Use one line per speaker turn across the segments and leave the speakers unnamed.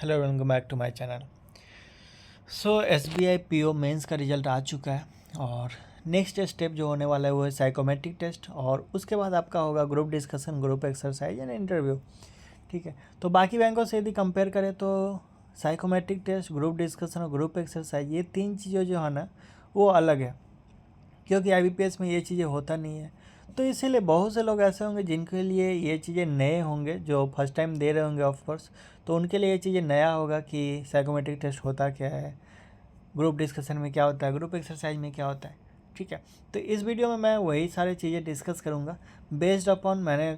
Hello welcome back to my channel. So SBI PO mains का result आ चुका है और नेक्स्ट स्टेप जो होने वाला है वो है साइकोमेट्रिक टेस्ट और उसके बाद आपका होगा ग्रुप डिस्कशन, ग्रुप एक्सरसाइज यानी इंटरव्यू। ठीक है, तो बाकी बैंकों से यदि कंपेयर करें तो साइकोमेट्रिक टेस्ट, ग्रुप डिस्कशन और ग्रुप एक्सरसाइज ये तीन चीज़ें जो है ना वो अलग है, क्योंकि आईबीपीएस में ये चीज़ें होता नहीं है। तो इसीलिए बहुत से लोग ऐसे होंगे जिनके लिए ये चीज़ें नए होंगे, जो फर्स्ट टाइम दे रहे होंगे ऑफकोर्स, तो उनके लिए ये चीज़ें नया होगा कि साइकोमेट्रिक टेस्ट होता क्या है, ग्रुप डिस्कशन में क्या होता है, ग्रुप एक्सरसाइज में क्या होता है। ठीक है, तो इस वीडियो में मैं वही सारी चीज़ें डिस्कस करूँगा बेस्ड अपॉन मैंने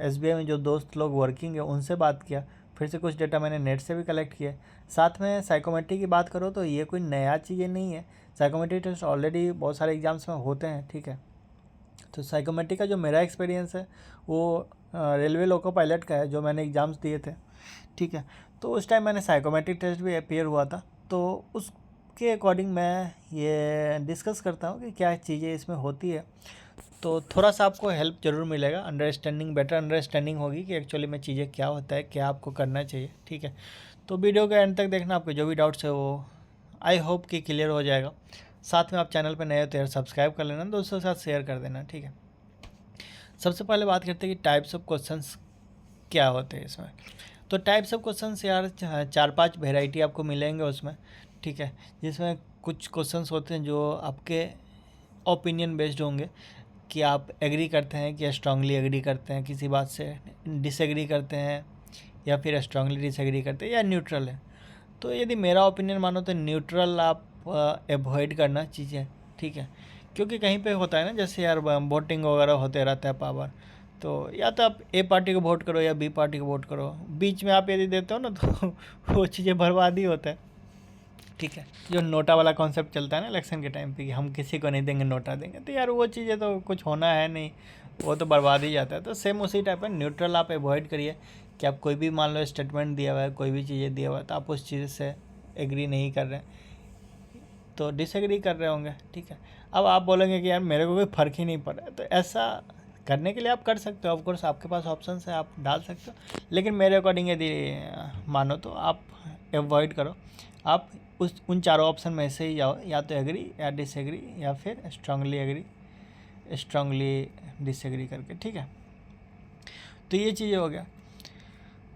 एसबीआई में जो दोस्त लोग वर्किंग है उनसे बात किया, फिर से कुछ डेटा मैंने नेट से भी कलेक्ट किया। साथ में साइकोमेट्री की बात करो तो ये कोई नया चीज़ें नहीं है, साइकोमेट्री टेस्ट ऑलरेडी बहुत सारे एग्जाम्स में होते हैं। ठीक है, तो साइकोमेट्री का जो मेरा एक्सपीरियंस है वो रेलवे लोको पायलट का है, जो मैंने एग्ज़ाम्स दिए थे। ठीक है, तो उस टाइम मैंने साइकोमेट्रिक टेस्ट भी अपेयर हुआ था, तो उसके अकॉर्डिंग मैं ये डिस्कस करता हूँ कि क्या चीज़ें इसमें होती है। तो थोड़ा सा आपको हेल्प ज़रूर मिलेगा, अंडरस्टैंडिंग, बेटर अंडरस्टैंडिंग होगी कि एक्चुअली में चीज़ें क्या होता है, क्या आपको करना चाहिए। ठीक है, तो वीडियो के एंड तक देखना, आपके जो भी डाउट्स है वो आई होप कि क्लियर हो जाएगा। साथ में आप चैनल पर नए हो तो यार सब्सक्राइब कर लेना, दोस्तों के साथ शेयर कर देना। ठीक है, सबसे पहले बात करते हैं कि टाइप्स ऑफ क्वेश्चंस क्या होते हैं इसमें। तो टाइप्स ऑफ क्वेश्चंस यार 4-5 वेराइटी आपको मिलेंगे उसमें। ठीक है, जिसमें कुछ क्वेश्चंस होते हैं जो आपके ओपिनियन बेस्ड होंगे कि आप एग्री करते हैं कि स्ट्रांगली एग्री करते हैं किसी बात से, डिसएग्री करते हैं या फिर स्ट्रांगली डिसएग्री करते हैं या न्यूट्रल है। तो यदि मेरा ओपिनियन मानो तो न्यूट्रल आप एवॉइड करना चीज़ें। ठीक है, क्योंकि कहीं पे होता है ना, जैसे यार वोटिंग वगैरह होते रहता है पावर, तो या तो आप ए पार्टी को वोट करो या बी पार्टी को वोट करो, बीच में आप यदि देते हो ना तो वो चीज़ें बर्बाद ही होता है। ठीक है, जो नोटा वाला कॉन्सेप्ट चलता है ना इलेक्शन के टाइम पे कि हम किसी को नहीं देंगे, नोटा देंगे, तो यार वो चीज़ें तो कुछ होना है नहीं, वो तो बर्बाद ही जाता है। तो सेम उसी टाइप है, न्यूट्रल आप अवॉइड करिए कि आप कोई भी मान लो स्टेटमेंट दिया हुआ है, कोई भी चीज़ें दिया हुआ है तो आप उस चीज़ से एग्री नहीं कर रहे हैं तो डिसएग्री कर रहे होंगे। ठीक है, अब आप बोलेंगे कि यार मेरे को कोई फ़र्क ही नहीं पड़ रहा है, तो ऐसा करने के लिए आप कर सकते हो, ऑफकोर्स आपके पास ऑप्शन है, आप डाल सकते हो, लेकिन मेरे अकॉर्डिंग यदि मानो तो आप एवॉइड करो। आप उन चारों ऑप्शन में से ही जाओ, या तो एग्री या डिसएग्री या फिर स्ट्रांगली एग्री, स्ट्रांगली डिसएग्री करके। ठीक है, तो ये चीज़ें हो गया।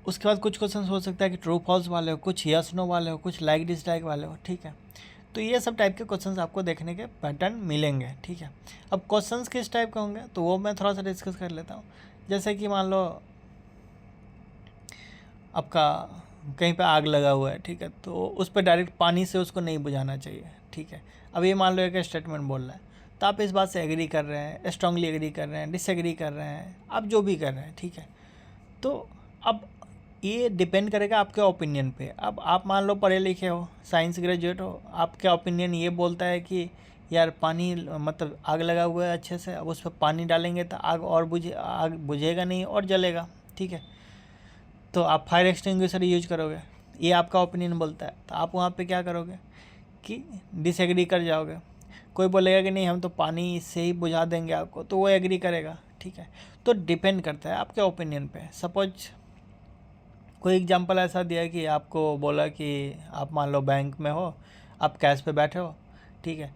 उसके बाद कुछ क्वेश्चन हो सकता है कि ट्रू फॉल्स वाले हो, कुछ यस नो वाले हो, कुछ लाइक डिसलाइक वाले हो। ठीक है, तो ये सब टाइप के क्वेश्चंस आपको देखने के पैटर्न मिलेंगे। ठीक है, अब क्वेश्चंस किस टाइप के होंगे तो वो मैं थोड़ा सा डिस्कस कर लेता हूँ। जैसे कि मान लो आपका कहीं पे आग लगा हुआ है, ठीक है, तो उस पर डायरेक्ट पानी से उसको नहीं बुझाना चाहिए। ठीक है, अब ये मान लो एक स्टेटमेंट बोल रहा है, तो आप इस बात से एग्री कर रहे हैं, स्ट्रांगली एग्री कर रहे हैं, डिसएग्री कर रहे हैं, आप जो भी कर रहे हैं। ठीक है, तो अब ये डिपेंड करेगा आपके ओपिनियन पे। अब आप मान लो पढ़े लिखे हो, साइंस ग्रेजुएट हो, आपका ओपिनियन ये बोलता है कि यार पानी मतलब आग लगा हुआ है अच्छे से, अब उस पर पानी डालेंगे तो आग बुझेगा नहीं और जलेगा। ठीक है, तो आप फायर एक्सटिंग्विशर यूज करोगे, ये आपका ओपिनियन बोलता है, तो आप वहाँ पे क्या करोगे कि डिसएग्री कर जाओगे। कोई बोलेगा कि नहीं हम तो पानी से ही बुझा देंगे आपको, तो वो एग्री करेगा। ठीक है, तो डिपेंड करता है आपके ओपिनियन पे। सपोज कोई एग्जांपल ऐसा दिया कि आपको बोला कि आप मान लो बैंक में हो, आप कैश पे बैठे हो। ठीक है,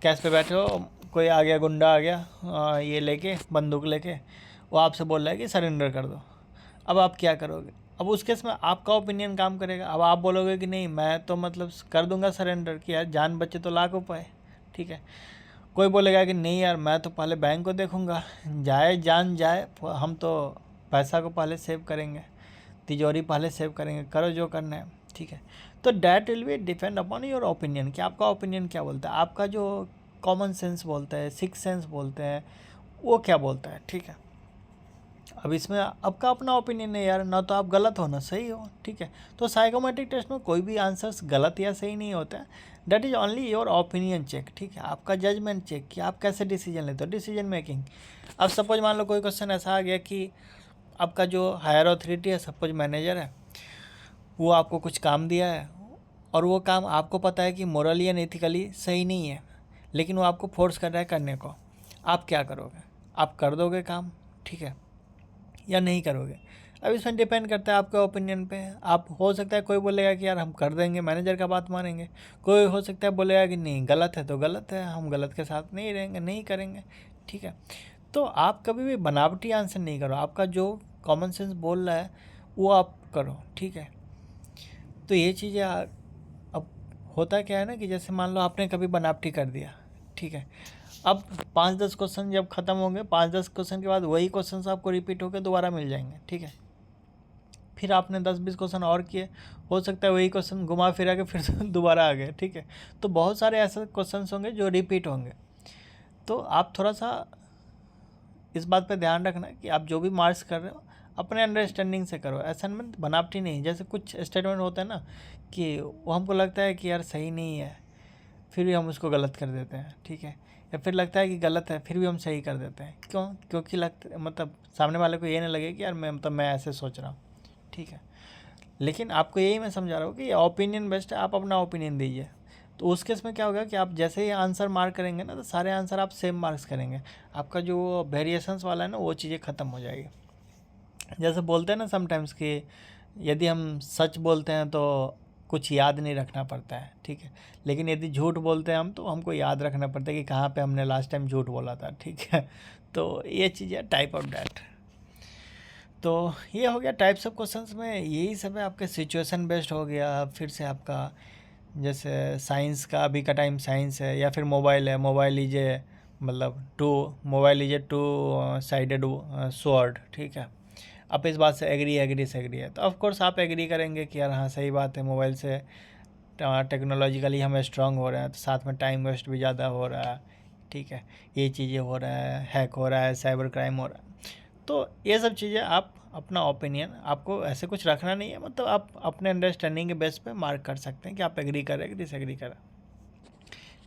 कैश पे बैठे हो, कोई आ गया, गुंडा आ गया ये लेके, बंदूक लेके, वो आपसे बोल रहा है कि सरेंडर कर दो। अब आप क्या करोगे? अब उस केस में आपका ओपिनियन काम करेगा। अब आप बोलोगे कि नहीं मैं तो मतलब कर दूंगा सरेंडर, कि यार जान बचे तो लाख उपाय। ठीक है, कोई बोलेगा कि नहीं यार मैं तो पहले बैंक को देखूंगा, जाए जान जाए, हम तो पैसा को पहले सेव करेंगे, तिजोरी पहले सेव करेंगे, करो जो करना है। ठीक है, तो that will be depend upon your opinion कि आपका ओपिनियन क्या बोलता है, आपका जो कॉमन सेंस बोलता है, सिक्स सेंस बोलते हैं, वो क्या बोलता है। ठीक है, अब इसमें आपका अपना ओपिनियन है यार, ना तो आप गलत हो ना सही हो। ठीक है, तो साइकोमेट्रिक टेस्ट में कोई भी आंसर्स गलत या सही नहीं होता है, that is only your opinion check. ठीक है, आपका जजमेंट चेक कि आप कैसे डिसीजन लेते हो, डिसीजन मेकिंग। अब सपोज मान लो कोई क्वेश्चन ऐसा आ गया कि आपका जो हायर अथॉरिटी है, सपोज मैनेजर है, वो आपको कुछ काम दिया है और वो काम आपको पता है कि मोरली एंड एथिकली सही नहीं है, लेकिन वो आपको फोर्स कर रहा है करने को। आप क्या करोगे? आप कर दोगे काम, ठीक है, या नहीं करोगे? अब इसमें डिपेंड करता है आपके ओपिनियन पे। आप हो सकता है कोई बोलेगा कि यार हम कर देंगे, मैनेजर का बात मानेंगे। कोई हो सकता है बोलेगा कि नहीं गलत है तो गलत है, हम गलत के साथ नहीं रहेंगे, नहीं करेंगे। ठीक है, तो आप कभी भी बनावटी आंसर नहीं करो, आपका जो कॉमन सेंस बोल रहा है वो आप करो। ठीक है, तो ये चीज़ें अब होता क्या है ना कि जैसे मान लो आपने कभी बनावटी कर दिया। ठीक है, अब 5-10 क्वेश्चन जब ख़त्म होंगे, 5-10 क्वेश्चन के बाद वही क्वेश्चन आपको रिपीट होकर दोबारा मिल जाएंगे। ठीक है, फिर आपने 10-20 क्वेश्चन और किए, हो सकता है वही क्वेश्चन घुमा फिरा के फिर से दोबारा आ गए। ठीक है, तो बहुत सारे ऐसे क्वेश्चन होंगे जो रिपीट होंगे। तो आप थोड़ा सा इस बात पे ध्यान रखना कि आप जो भी मार्क्स कर रहे हो अपने अंडरस्टैंडिंग से करो, असाइनमेंट बनावटी नहीं। जैसे कुछ स्टेटमेंट होता है ना कि वो हमको लगता है कि यार सही नहीं है, फिर भी हम उसको गलत कर देते हैं। ठीक है, या फिर लगता है कि गलत है फिर भी हम सही कर देते हैं। क्यों? क्योंकि मतलब सामने वाले को ये नहीं लगे कि यार मैं ऐसे सोच रहा हूँ। ठीक है, लेकिन आपको यही मैं समझा रहा हूँ कि ओपिनियन बेस्ट है, आप अपना ओपिनियन दीजिए। तो उस केस में क्या होगा कि आप जैसे ही आंसर मार्क करेंगे ना, तो सारे आंसर आप सेम मार्क्स करेंगे। आपका जो वेरिएशंस वाला है ना वो चीज़ें ख़त्म हो जाएगी। जैसे बोलते हैं ना समटाइम्स कि यदि हम सच बोलते हैं तो कुछ याद नहीं रखना पड़ता है। ठीक है, लेकिन यदि झूठ बोलते हैं हम तो हमको याद रखना पड़ता है कि कहाँ पे हमने लास्ट टाइम झूठ बोला था। ठीक है, तो ये चीज़ें टाइप ऑफ डैट। तो ये हो गया टाइप्स ऑफ क्वेश्चंस में, यही सब है। आपके सिचुएशन बेस्ड हो गया, फिर से आपका जैसे साइंस का, अभी का टाइम साइंस है, या फिर मोबाइल है, मोबाइल लीजिए मतलब मोबाइल लीजिए टू साइडेड स्वॉर्ड। ठीक है, आप इस बात से एग्री से एग्री है तो ऑफ कोर्स आप एग्री करेंगे कि यार हाँ सही बात है, मोबाइल से टेक्नोलॉजिकली हम स्ट्रांग हो रहे हैं, तो साथ में टाइम वेस्ट भी ज़्यादा हो रहा है। ठीक है, ये चीज़ें हो रहा है, हैक हो रहा है, साइबर क्राइम हो रहा है। तो ये सब चीज़ें आप अपना ओपिनियन, आपको ऐसे कुछ रखना नहीं है, मतलब आप अपने अंडरस्टैंडिंग के बेस पे मार्क कर सकते हैं कि आप एग्री करें कि डिसएग्री करें।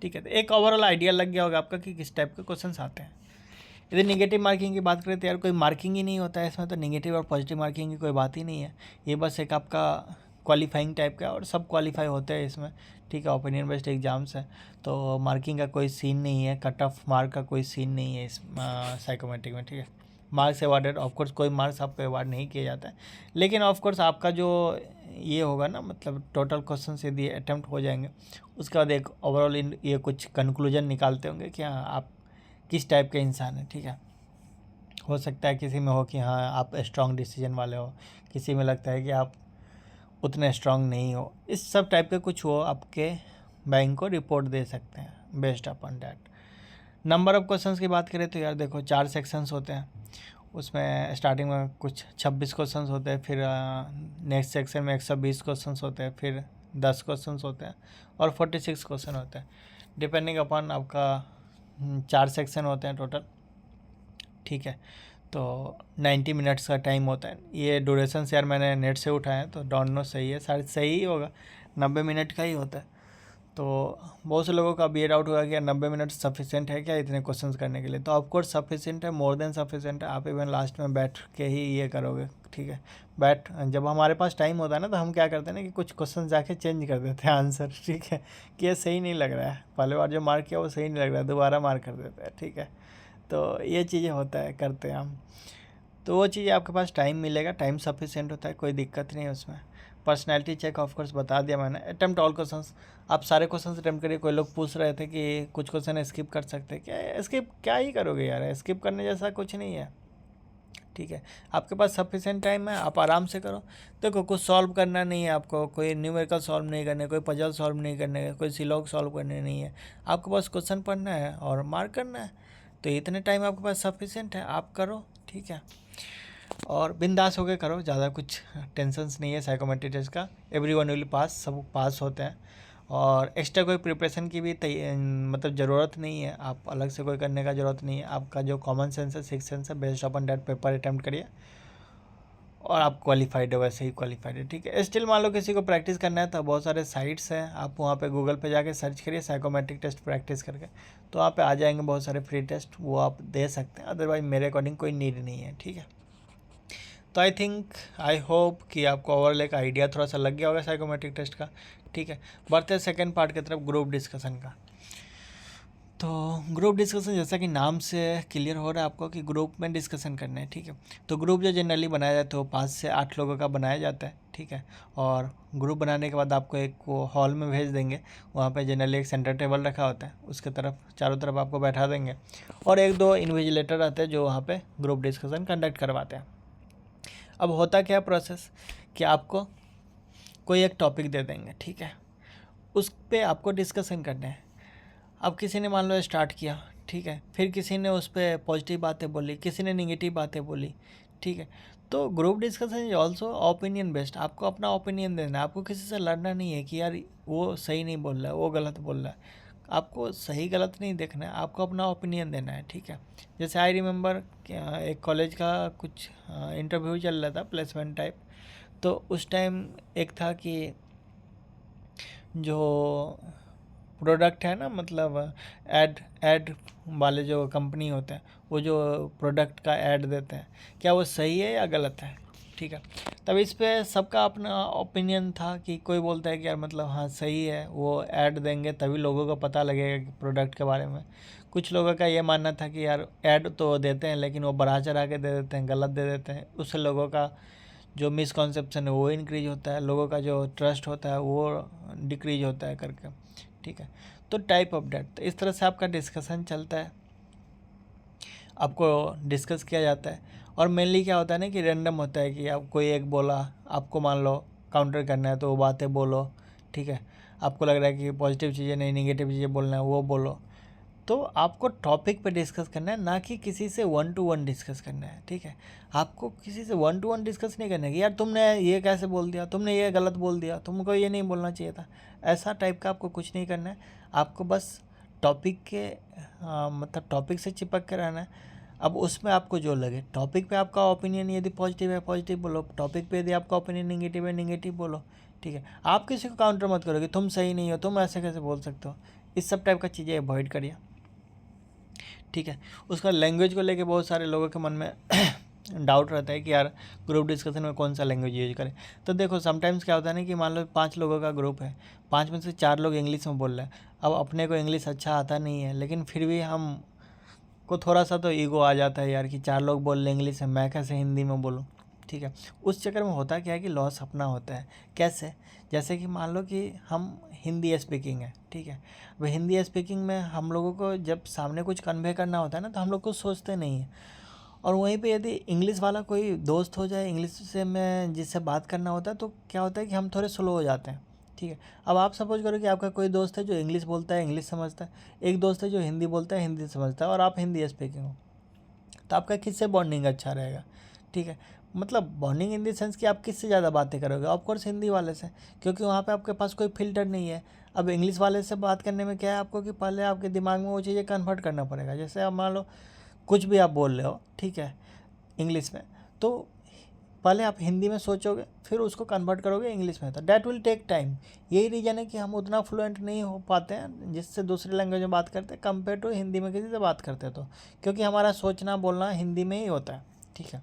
ठीक है, तो एक ओवरऑल आइडिया लग गया होगा आपका कि किस टाइप के क्वेश्चंस आते हैं। यदि नेगेटिव मार्किंग की बात करें तो यार कोई मार्किंग ही नहीं होता है इसमें, तो नेगेटिव और पॉजिटिव मार्किंग की कोई बात ही नहीं है। ये बस एक आपका क्वालिफाइंग टाइप का, और सब क्वालिफाई होते हैं इसमें। ठीक है, ओपिनियन बेस्ड एग्जाम्स है, तो मार्किंग का कोई सीन नहीं है, कट ऑफ मार्क का कोई सीन नहीं है इस साइकोमेट्रिक में। ठीक है, मार्क्स अवार्डेड, ऑफकोर्स कोई मार्क्स आपको अवार्ड नहीं किया जाता है, लेकिन ऑफकोर्स आपका जो ये होगा ना, मतलब टोटल क्वेश्चन यदि अटैम्प्ट हो जाएंगे, उसके बाद एक ओवरऑल ये कुछ कंक्लूजन निकालते होंगे कि हाँ आप किस टाइप के इंसान हैं। ठीक है, हो सकता है किसी में हो कि हाँ आप स्ट्रॉन्ग डिसीजन वाले हो, किसी में लगता है कि आप उतने स्ट्रॉन्ग नहीं हो, इस सब टाइप के कुछ वो आपके बैंक को रिपोर्ट दे सकते हैं based upon that. Number of questions की बात करें तो यार देखो 4 सेक्शंस होते हैं, उसमें स्टार्टिंग में कुछ 26 क्वेश्चंस होते हैं, फिर नेक्स्ट सेक्शन में 120 क्वेश्चंस होते हैं, फिर 10 क्वेश्चंस होते हैं, और 46 क्वेश्चन होते हैं, डिपेंडिंग अपॉन आपका 4 सेक्शन होते हैं टोटल। ठीक है, तो 90 मिनट्स का टाइम होता है। ये ड्यूरेशन यार मैंने नेट से उठाया है, तो डोंट नो सही है, शायद सही ही होगा, 90 मिनट का ही होता है। तो बहुत से लोगों का अब ये डाउट होगा कि यार 90 मिनट सफिशिएंट है क्या इतने क्वेश्चंस करने के लिए? तो ऑफकोर्स सफिशिएंट है, मोर देन सफिशिएंट है। आप इवन लास्ट में बैठ के ही ये करोगे। ठीक है, जब हमारे पास टाइम होता है ना, तो हम क्या करते हैं ना कि कुछ क्वेश्चन जाके चेंज कर देते हैं आंसर। ठीक है, कि ये सही नहीं लग रहा है, पहले बार जो मार्क किया वो सही नहीं लग रहा है, दोबारा मार्क कर देते हैं। ठीक है, तो ये चीज़ें होता है, करते हैं हम। तो वो चीज़ आपके पास टाइम मिलेगा, टाइम सफिशिएंट होता है, कोई दिक्कत नहीं है उसमें। पर्सनैलिटी चेक ऑफकोर्स बता दिया मैंने। अटैम्प्ट ऑल क्वेश्चंस, आप सारे क्वेश्चंस अटैम्प्ट करिए। कोई लोग पूछ रहे थे कि कुछ क्वेश्चन स्किप कर सकते हैं क्या? स्किप क्या ही करोगे यार, स्किप करने जैसा कुछ नहीं है। ठीक है, आपके पास सफिशिएंट टाइम है, आप आराम से करो। देखो कुछ सॉल्व करना नहीं है आपको, कोई न्यूमेरिकल सॉल्व नहीं करने, कोई पजल सॉल्व नहीं करने, कोई सिलॉग सॉल्व करने नहीं है। आपको बस क्वेश्चन पढ़ना है और मार्क करना है, तो इतने टाइम आपके पास सफिशिएंट है, आप करो। ठीक है, और बिंदास होकर करो, ज़्यादा कुछ टेंशन्स नहीं है साइकोमेट्री टेस्ट का। एवरीवन विल पास, सब पास होते हैं, और एक्स्ट्रा कोई प्रिपरेशन की भी मतलब ज़रूरत नहीं है, आप अलग से कोई करने का ज़रूरत नहीं है। आपका जो कॉमन सेंस है, सिक्स सेंस है, based upon that paper attempt करिए, और आप क्वालिफाइड हो, वैसे ही क्वालिफाइड है। ठीक है, स्टिल मान लो किसी को प्रैक्टिस करना है, तो बहुत सारे साइट्स हैं, आप वहाँ पे गूगल पे जाके सर्च करिए साइकोमेट्रिक टेस्ट प्रैक्टिस करके, तो वहाँ पे आ जाएंगे बहुत सारे फ्री टेस्ट, वो आप दे सकते हैं। अदरवाइज मेरे अकॉर्डिंग कोई नीड नहीं है। ठीक है, तो आई होप कि आपको ओवरऑल एक आइडिया थोड़ा सा लग गया होगा साइकोमेट्रिक टेस्ट का। ठीक है, बढ़ते हैं सेकंड पार्ट की तरफ, ग्रुप डिस्कशन का। तो ग्रुप डिस्कशन जैसा कि नाम से क्लियर हो रहा है आपको कि ग्रुप में डिस्कशन करना है, ठीक है। तो ग्रुप जो जनरली बनाया जाता है वो 5 से 8 लोगों का बनाया जाता है, ठीक है। और ग्रुप बनाने के बाद आपको एक वो हॉल में भेज देंगे, वहाँ पे जनरली एक सेंटर टेबल रखा होता है, उसके तरफ चारों तरफ आपको बैठा देंगे और 1-2 इन्विजिलेटर रहते हैं जो वहाँ पे ग्रुप डिस्कशन कंडक्ट करवाते हैं। अब होता क्या प्रोसेस कि आपको कोई एक टॉपिक दे देंगे, ठीक है, उस पर आपको डिस्कशन करना है। अब किसी ने मान लो स्टार्ट किया, ठीक है, फिर किसी ने उस पर पॉजिटिव बातें बोली, किसी ने निगेटिव बातें बोली, ठीक है। तो group discussion is also opinion based, आपको अपना ओपिनियन देना है, आपको किसी से लड़ना नहीं है कि यार वो सही नहीं बोल रहा है, वो गलत बोल रहा है। आपको सही गलत नहीं देखना है, आपको अपना ओपिनियन देना है, ठीक है। जैसे आई रिमेंबर एक कॉलेज का कुछ इंटरव्यू चल रहा था, प्लेसमेंट टाइप। तो उस टाइम एक था कि जो प्रोडक्ट है ना, मतलब ऐड वाले जो कंपनी होते हैं, वो जो प्रोडक्ट का ऐड देते हैं, क्या वो सही है या गलत है, ठीक है। तब इस पे सबका अपना ओपिनियन था कि कोई बोलता है कि यार मतलब हाँ सही है, वो ऐड देंगे तभी लोगों को पता लगेगा कि प्रोडक्ट के बारे में। कुछ लोगों का ये मानना था कि यार ऐड तो देते हैं लेकिन वो बढ़ा चढ़ा के दे देते हैं, गलत दे देते हैं, उससे लोगों का जो मिसकॉन्सेप्शन है वो इंक्रीज होता है, लोगों का जो ट्रस्ट होता है वो डिक्रीज होता है करके, ठीक है। तो टाइप ऑफ डेट, तो इस तरह से आपका डिस्कशन चलता है, आपको डिस्कस किया जाता है। और मेनली क्या होता है ना कि रैंडम होता है कि आप कोई एक बोला, आपको मान लो काउंटर करना है तो वो बातें बोलो, ठीक है। आपको लग रहा है कि पॉजिटिव चीज़ें नहीं नेगेटिव चीज़ें बोलना है वो बोलो। तो आपको टॉपिक पे डिस्कस करना है, ना कि किसी से 1-to-1 डिस्कस करना है, ठीक है। आपको किसी से 1-to-1 डिस्कस नहीं करना है कि यार तुमने ये कैसे बोल दिया, तुमने ये गलत बोल दिया, तुमको ये नहीं बोलना चाहिए था। ऐसा टाइप का आपको कुछ नहीं करना है। आपको बस टॉपिक के मतलब टॉपिक से चिपक के रहना है। अब उसमें आपको जो लगे, टॉपिक पे आपका ओपिनियन यदि पॉजिटिव है पॉजिटिव बोलो, टॉपिक पे यदि आपका ओपिनियन नेगेटिव है नेगेटिव बोलो, ठीक है। आप किसी को काउंटर मत करो कि तुम सही नहीं हो, तुम ऐसे कैसे बोल सकते हो। इस सब टाइप का चीज़ें अवॉइड करिए, ठीक है। उसका लैंग्वेज को लेके बहुत सारे लोगों के मन में डाउट रहता है कि यार ग्रुप डिस्कशन में कौन सा लैंग्वेज यूज करें। तो देखो समटाइम्स क्या होता है ना कि मान लो 5 लोगों का ग्रुप है, 5 में से 4 लोग इंग्लिश में बोल रहे हैं। अब अपने को इंग्लिश अच्छा आता नहीं है, लेकिन फिर भी हम को थोड़ा सा तो ईगो आ जाता है यार कि 4 लोग बोल रहे इंग्लिश में, मैं कैसे हिंदी में बोलूँ, ठीक है। उस चक्कर में होता क्या है कि लॉस अपना होता है। कैसे? जैसे कि मान लो कि हम हिंदी स्पीकिंग है, ठीक है। वह हिंदी स्पीकिंग में हम लोगों को जब सामने कुछ कन्वे करना होता है ना, तो हम लोग कुछ सोचते नहीं हैं। और वहीं पे यदि इंग्लिश वाला कोई दोस्त हो जाए, इंग्लिश से में जिससे बात करना होता है, तो क्या होता है कि हम थोड़े स्लो हो जाते हैं, ठीक है। अब आप सपोज करो कि आपका कोई दोस्त है जो इंग्लिश बोलता है, इंग्लिश समझता है, एक दोस्त है जो हिंदी बोलता है, हिंदी समझता है, और आप हिंदी स्पीकिंग हो, तो आपका किससे बॉन्डिंग अच्छा रहेगा, ठीक है। मतलब बॉन्डिंग इन द सेंस कि आप किससे ज़्यादा बातें करोगे, ऑफकोर्स हिंदी वाले से, क्योंकि वहाँ पे आपके पास कोई फ़िल्टर नहीं है। अब इंग्लिश वाले से बात करने में क्या है आपको कि पहले आपके दिमाग में वो चीज़ें कन्वर्ट करना पड़ेगा। जैसे आप मान लो कुछ भी आप बोल रहे हो, ठीक है, इंग्लिश में, तो पहले आप हिंदी में सोचोगे, फिर उसको कन्वर्ट करोगे इंग्लिश में, तो डैट विल टेक टाइम। यही रीज़न है कि हम उतना फ्लुएंट नहीं हो पाते हैं जिससे दूसरी लैंग्वेज में बात करते हैं कंपेयर टू हिंदी में किसी से बात करते हैं, तो क्योंकि हमारा सोचना बोलना हिंदी में ही होता है, ठीक है।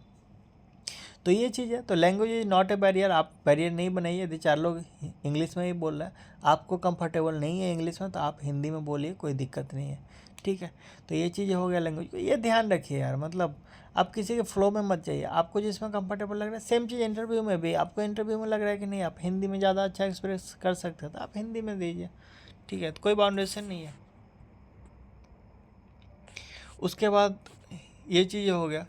तो ये चीज़ है, तो language is not a barrier, आप बैरियर नहीं बनाइए। यदि 4 लोग इंग्लिश में ही बोल रहे हैं, आपको कंफर्टेबल नहीं है इंग्लिश में, तो आप हिंदी में बोलिए, कोई दिक्कत नहीं है, ठीक है। तो ये चीज़ हो गया लैंग्वेज को, ये ध्यान रखिए यार, मतलब आप किसी के फ्लो में मत जाइए, आपको जिसमें कंफर्टेबल लग रहा है। सेम चीज़ इंटरव्यू में भी, आपको इंटरव्यू में लग रहा है कि नहीं आप हिंदी में ज़्यादा अच्छा एक्सप्रेस कर सकते हैं, तो आप हिंदी में दीजिए, ठीक है, तो कोई बाउंडेशन नहीं है। उसके बाद ये चीज़ हो गया।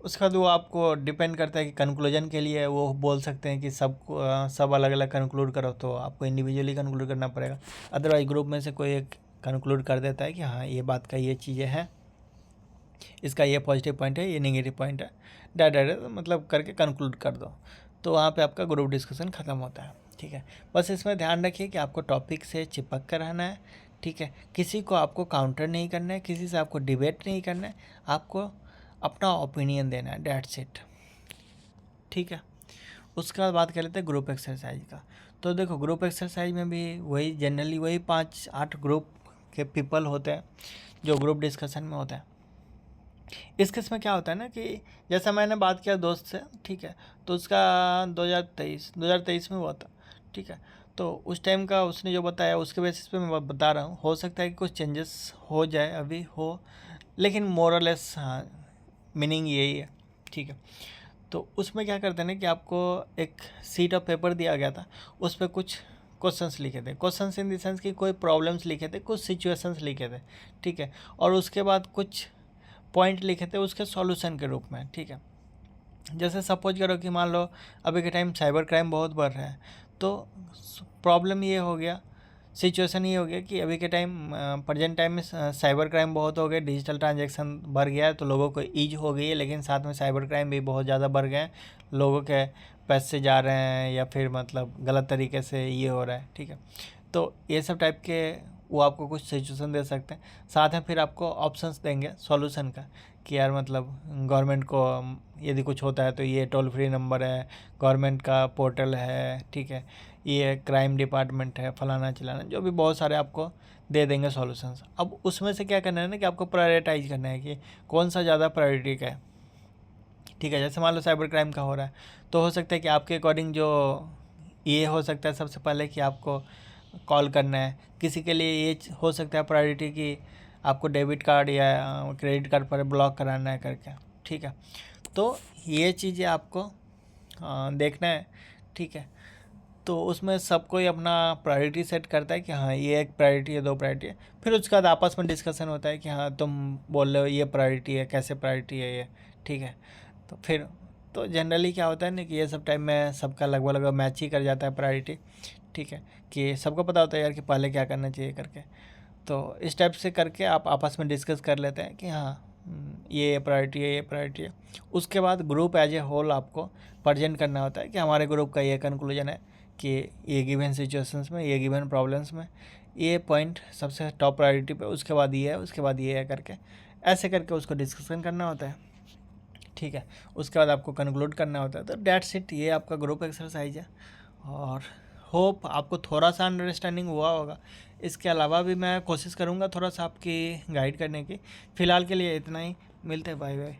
उसके बाद वो आपको डिपेंड करता है कि कंक्लूजन के लिए वो बोल सकते हैं कि सब अलग अलग कंक्लूड करो, तो आपको इंडिविजुअली कंक्लूड करना पड़ेगा। अदरवाइज ग्रुप में से कोई एक कंक्लूड कर देता है कि हाँ ये बात का ये चीज़ें हैं, इसका ये पॉजिटिव पॉइंट है, ये नेगेटिव पॉइंट है, डायरेक्ट मतलब करके कंक्लूड कर दो, तो वहाँ पे आपका ग्रुप डिस्कशन ख़त्म होता है, ठीक है। बस इसमें ध्यान रखिए कि आपको टॉपिक से चिपक कर रहना है, ठीक है। किसी को आपको काउंटर नहीं करना है, किसी से आपको डिबेट नहीं करना है, आपको अपना ओपिनियन देना है, डेट्स इट, ठीक है। उसके बाद बात कर लेते हैं ग्रुप एक्सरसाइज का। तो देखो ग्रुप एक्सरसाइज में भी वही जनरली वही 5-8 ग्रुप के पीपल होते हैं जो ग्रुप डिस्कशन में होते हैं। इस केस में क्या होता है ना कि जैसा मैंने बात किया दोस्त से, ठीक है, तो उसका 2023 में हुआ था, ठीक है। तो उस टाइम का उसने जो बताया उसके बेसिस पे मैं बता रहा हूँ, हो सकता है कि कुछ चेंजेस हो जाए, अभी हो, लेकिन मोर और लेस हाँ मीनिंग यही है, ठीक है। तो उसमें क्या करते हैं ना कि आपको एक सीट ऑफ पेपर दिया गया था, उस पर कुछ क्वेश्चंस लिखे थे, क्वेश्चंस इन द सेंस कि कोई प्रॉब्लम्स लिखे थे, कुछ सिचुएशंस लिखे थे, ठीक है, और उसके बाद कुछ पॉइंट लिखे थे उसके सॉल्यूशन के रूप में, ठीक है। जैसे सपोज करो कि मान लो अभी के टाइम साइबर क्राइम बहुत बढ़ रहा है, तो प्रॉब्लम ये हो गया, सिचुएशन ये हो गया कि अभी के टाइम प्रेजेंट टाइम में साइबर क्राइम बहुत हो गए, डिजिटल ट्रांजैक्शन बढ़ गया है, तो लोगों को ईज हो गई है, लेकिन साथ में साइबर क्राइम भी बहुत ज़्यादा बढ़ गए हैं, लोगों के पैसे जा रहे हैं या फिर मतलब गलत तरीके से ये हो रहा है, ठीक है। तो ये सब टाइप के वो आपको कुछ सजेशन दे सकते हैं, साथ में फिर आपको ऑप्शंस देंगे सॉल्यूशन का कि यार मतलब गवर्नमेंट को यदि कुछ होता है तो ये टोल फ्री नंबर है, गवर्नमेंट का पोर्टल है, ठीक है, ये क्राइम डिपार्टमेंट है, फलाना चिलाना, जो भी बहुत सारे आपको दे देंगे सॉल्यूशंस। अब उसमें से क्या करना है ना कि आपको प्रायोरिटाइज करना है कि कौन सा ज़्यादा प्रायोरिटी का है, ठीक है। जैसे मान लो साइबर क्राइम का हो रहा है, तो हो सकता है कि आपके अकॉर्डिंग जो ये हो सकता है सबसे पहले कि आपको कॉल करना है, किसी के लिए ये हो सकता है प्रायोरिटी कि आपको डेबिट कार्ड या क्रेडिट कार्ड पर ब्लॉक कराना है करके, ठीक है। तो ये चीज़ें आपको देखना है, ठीक है। तो उसमें सब कोई अपना प्रायोरिटी सेट करता है कि हाँ ये एक प्रायोरिटी है, दो प्रायोरिटी है, फिर उसके बाद आपस में डिस्कशन होता है कि हाँ तुम बोल रहे हो ये प्रायोरिटी है, कैसे प्रायोरिटी है ये, ठीक है। तो फिर तो जनरली क्या होता है ना कि ये सब टाइम में सबका लगभग लगभग मैच ही कर जाता है प्रायोरिटी, ठीक है, कि सबको पता होता है यार कि पहले क्या करना चाहिए करके। तो इस टाइप से करके आप आपस में डिस्कस कर लेते हैं कि हाँ ये प्रायोरिटी है, ये प्रायोरिटी है। उसके बाद ग्रुप एज ए होल आपको प्रेजेंट करना होता है कि हमारे ग्रुप का ये कंक्लूजन है कि ये गिवन सिचुएशंस में, ये गिवन प्रॉब्लम्स में ये पॉइंट सबसे टॉप प्रायोरिटी पे, उसके बाद ये है, उसके बाद ये है करके, ऐसे करके उसको डिस्कशन करना होता है, ठीक है। उसके बाद आपको कंक्लूड करना होता है। तो डेट्स इट, ये आपका ग्रुप एक्सरसाइज है, और होप आपको थोड़ा सा अंडरस्टैंडिंग हुआ होगा। इसके अलावा भी मैं कोशिश करूँगा थोड़ा सा आपकी गाइड करने की। फ़िलहाल के लिए इतना ही, मिलते हैं, बाय बाय।